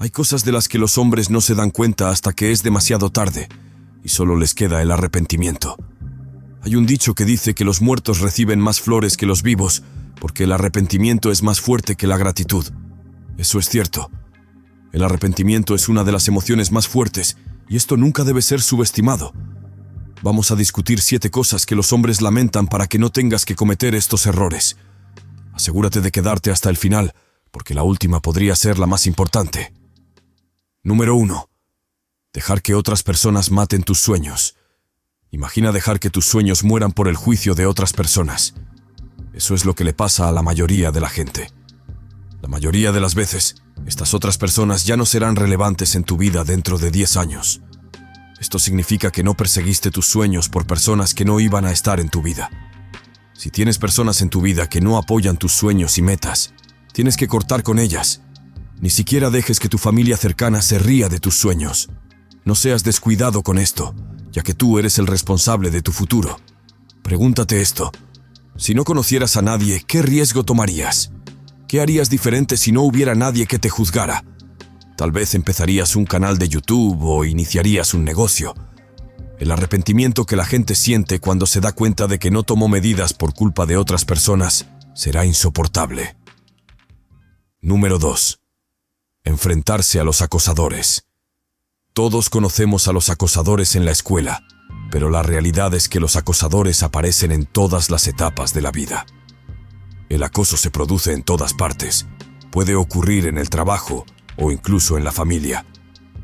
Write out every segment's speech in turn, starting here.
Hay cosas de las que los hombres no se dan cuenta hasta que es demasiado tarde y solo les queda el arrepentimiento. Hay un dicho que dice que los muertos reciben más flores que los vivos porque el arrepentimiento es más fuerte que la gratitud. Eso es cierto. El arrepentimiento es una de las emociones más fuertes y esto nunca debe ser subestimado. Vamos a discutir 7 cosas que los hombres lamentan para que no tengas que cometer estos errores. Asegúrate de quedarte hasta el final, porque la última podría ser la más importante. Número 1. Dejar que otras personas maten tus sueños. Imagina dejar que tus sueños mueran por el juicio de otras personas. Eso es lo que le pasa a la mayoría de la gente. La mayoría de las veces, estas otras personas ya no serán relevantes en tu vida dentro de 10 años. Esto significa que no perseguiste tus sueños por personas que no iban a estar en tu vida. Si tienes personas en tu vida que no apoyan tus sueños y metas, tienes que cortar con ellas. Ni siquiera dejes que tu familia cercana se ría de tus sueños. No seas descuidado con esto, ya que tú eres el responsable de tu futuro. Pregúntate esto. Si no conocieras a nadie, ¿qué riesgo tomarías? ¿Qué harías diferente si no hubiera nadie que te juzgara? Tal vez empezarías un canal de YouTube o iniciarías un negocio. El arrepentimiento que la gente siente cuando se da cuenta de que no tomó medidas por culpa de otras personas será insoportable. Número 2. Enfrentarse a los acosadores. Todos conocemos a los acosadores en la escuela, pero la realidad es que los acosadores aparecen en todas las etapas de la vida. El acoso se produce en todas partes. Puede ocurrir en el trabajo o incluso en la familia.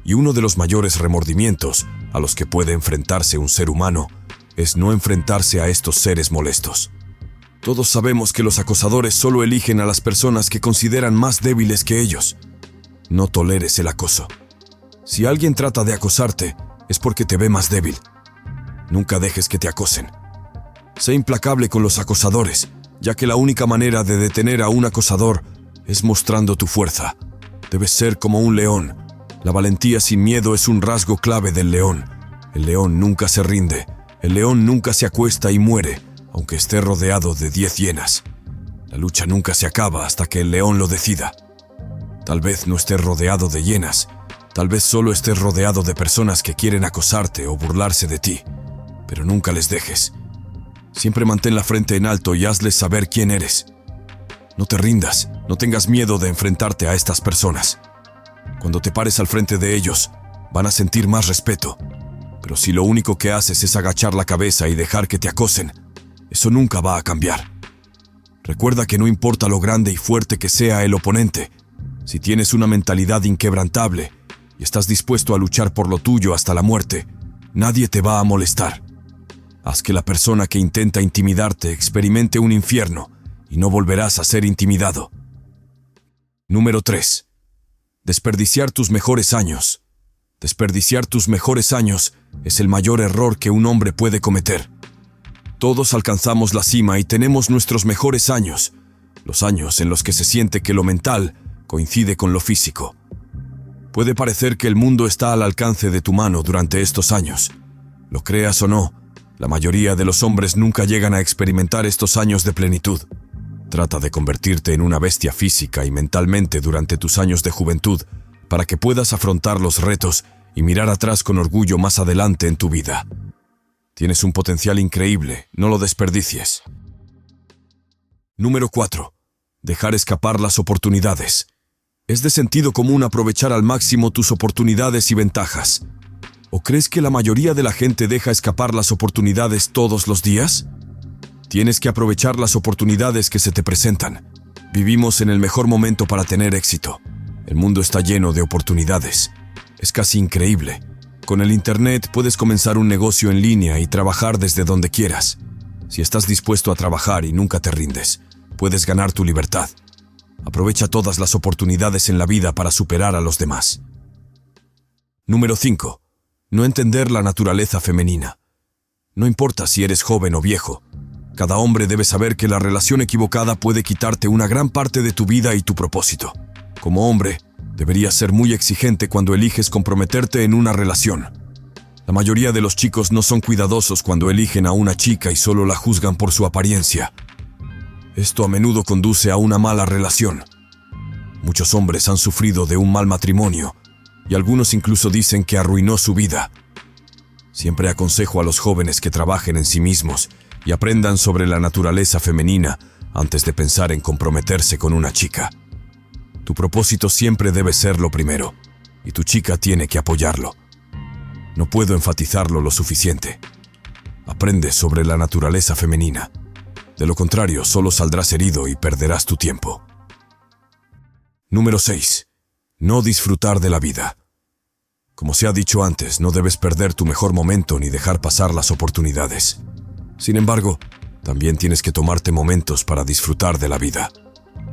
Y uno de los mayores remordimientos a los que puede enfrentarse un ser humano es no enfrentarse a estos seres molestos. Todos sabemos que los acosadores solo eligen a las personas que consideran más débiles que ellos. No toleres el acoso. Si alguien trata de acosarte, es porque te ve más débil. Nunca dejes que te acosen. Sé implacable con los acosadores, ya que la única manera de detener a un acosador es mostrando tu fuerza. Debes ser como un león. La valentía sin miedo es un rasgo clave del león. El león nunca se rinde. El león nunca se acuesta y muere, aunque esté rodeado de 10 hienas. La lucha nunca se acaba hasta que el león lo decida. Tal vez no estés rodeado de hienas. Tal vez solo estés rodeado de personas que quieren acosarte o burlarse de ti. Pero nunca les dejes. Siempre mantén la frente en alto y hazles saber quién eres. No te rindas, no tengas miedo de enfrentarte a estas personas. Cuando te pares al frente de ellos, van a sentir más respeto. Pero si lo único que haces es agachar la cabeza y dejar que te acosen, eso nunca va a cambiar. Recuerda que no importa lo grande y fuerte que sea el oponente, si tienes una mentalidad inquebrantable y estás dispuesto a luchar por lo tuyo hasta la muerte, nadie te va a molestar. Haz que la persona que intenta intimidarte experimente un infierno y no volverás a ser intimidado. Número 3. Desperdiciar tus mejores años. Desperdiciar tus mejores años es el mayor error que un hombre puede cometer. Todos alcanzamos la cima y tenemos nuestros mejores años, los años en los que se siente que lo mental coincide con lo físico. Puede parecer que el mundo está al alcance de tu mano durante estos años. Lo creas o no, la mayoría de los hombres nunca llegan a experimentar estos años de plenitud. Trata de convertirte en una bestia física y mentalmente durante tus años de juventud para que puedas afrontar los retos y mirar atrás con orgullo más adelante en tu vida. Tienes un potencial increíble, no lo desperdicies. Número 4. Dejar escapar las oportunidades. Es de sentido común aprovechar al máximo tus oportunidades y ventajas. ¿O crees que la mayoría de la gente deja escapar las oportunidades todos los días? Tienes que aprovechar las oportunidades que se te presentan. Vivimos en el mejor momento para tener éxito. El mundo está lleno de oportunidades. Es casi increíble. Con el Internet puedes comenzar un negocio en línea y trabajar desde donde quieras. Si estás dispuesto a trabajar y nunca te rindes, puedes ganar tu libertad. Aprovecha todas las oportunidades en la vida para superar a los demás. Número 5. No entender la naturaleza femenina. No importa si eres joven o viejo, cada hombre debe saber que la relación equivocada puede quitarte una gran parte de tu vida y tu propósito. Como hombre, deberías ser muy exigente cuando eliges comprometerte en una relación. La mayoría de los chicos no son cuidadosos cuando eligen a una chica y solo la juzgan por su apariencia. Esto a menudo conduce a una mala relación. Muchos hombres han sufrido de un mal matrimonio y algunos incluso dicen que arruinó su vida. Siempre aconsejo a los jóvenes que trabajen en sí mismos y aprendan sobre la naturaleza femenina antes de pensar en comprometerse con una chica. Tu propósito siempre debe ser lo primero y tu chica tiene que apoyarlo. No puedo enfatizarlo lo suficiente. Aprende sobre la naturaleza femenina. De lo contrario, solo saldrás herido y perderás tu tiempo. Número 6. No disfrutar de la vida. Como se ha dicho antes, no debes perder tu mejor momento ni dejar pasar las oportunidades. Sin embargo, también tienes que tomarte momentos para disfrutar de la vida.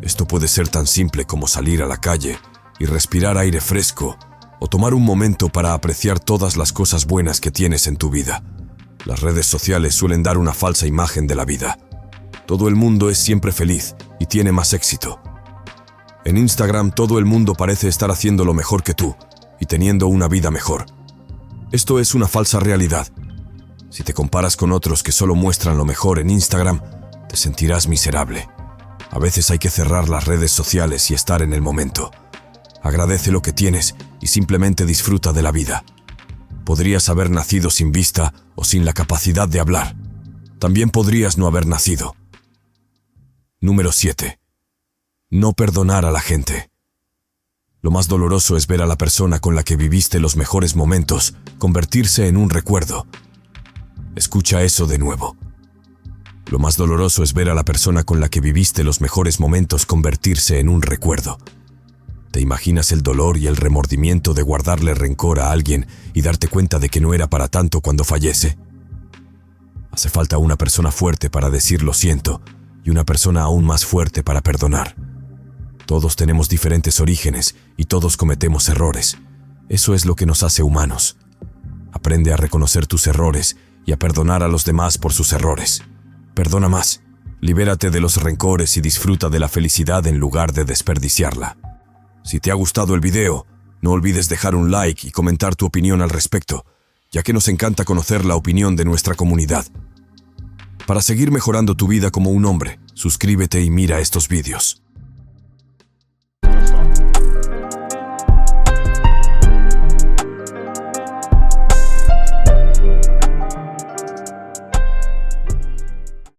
Esto puede ser tan simple como salir a la calle y respirar aire fresco, o tomar un momento para apreciar todas las cosas buenas que tienes en tu vida. Las redes sociales suelen dar una falsa imagen de la vida. Todo el mundo es siempre feliz y tiene más éxito. En Instagram todo el mundo parece estar haciendo lo mejor que tú y teniendo una vida mejor. Esto es una falsa realidad. Si te comparas con otros que solo muestran lo mejor en Instagram, te sentirás miserable. A veces hay que cerrar las redes sociales y estar en el momento. Agradece lo que tienes y simplemente disfruta de la vida. Podrías haber nacido sin vista o sin la capacidad de hablar. También podrías no haber nacido. Número 7. No perdonar a la gente. Lo más doloroso es ver a la persona con la que viviste los mejores momentos convertirse en un recuerdo. Escucha eso de nuevo. Lo más doloroso es ver a la persona con la que viviste los mejores momentos convertirse en un recuerdo. ¿Te imaginas el dolor y el remordimiento de guardarle rencor a alguien y darte cuenta de que no era para tanto cuando fallece? Hace falta una persona fuerte para decir lo siento y una persona aún más fuerte para perdonar. Todos tenemos diferentes orígenes y todos cometemos errores. Eso es lo que nos hace humanos. Aprende a reconocer tus errores y a perdonar a los demás por sus errores. Perdona más, libérate de los rencores y disfruta de la felicidad en lugar de desperdiciarla. Si te ha gustado el video, no olvides dejar un like y comentar tu opinión al respecto, ya que nos encanta conocer la opinión de nuestra comunidad. Para seguir mejorando tu vida como un hombre, suscríbete y mira estos vídeos.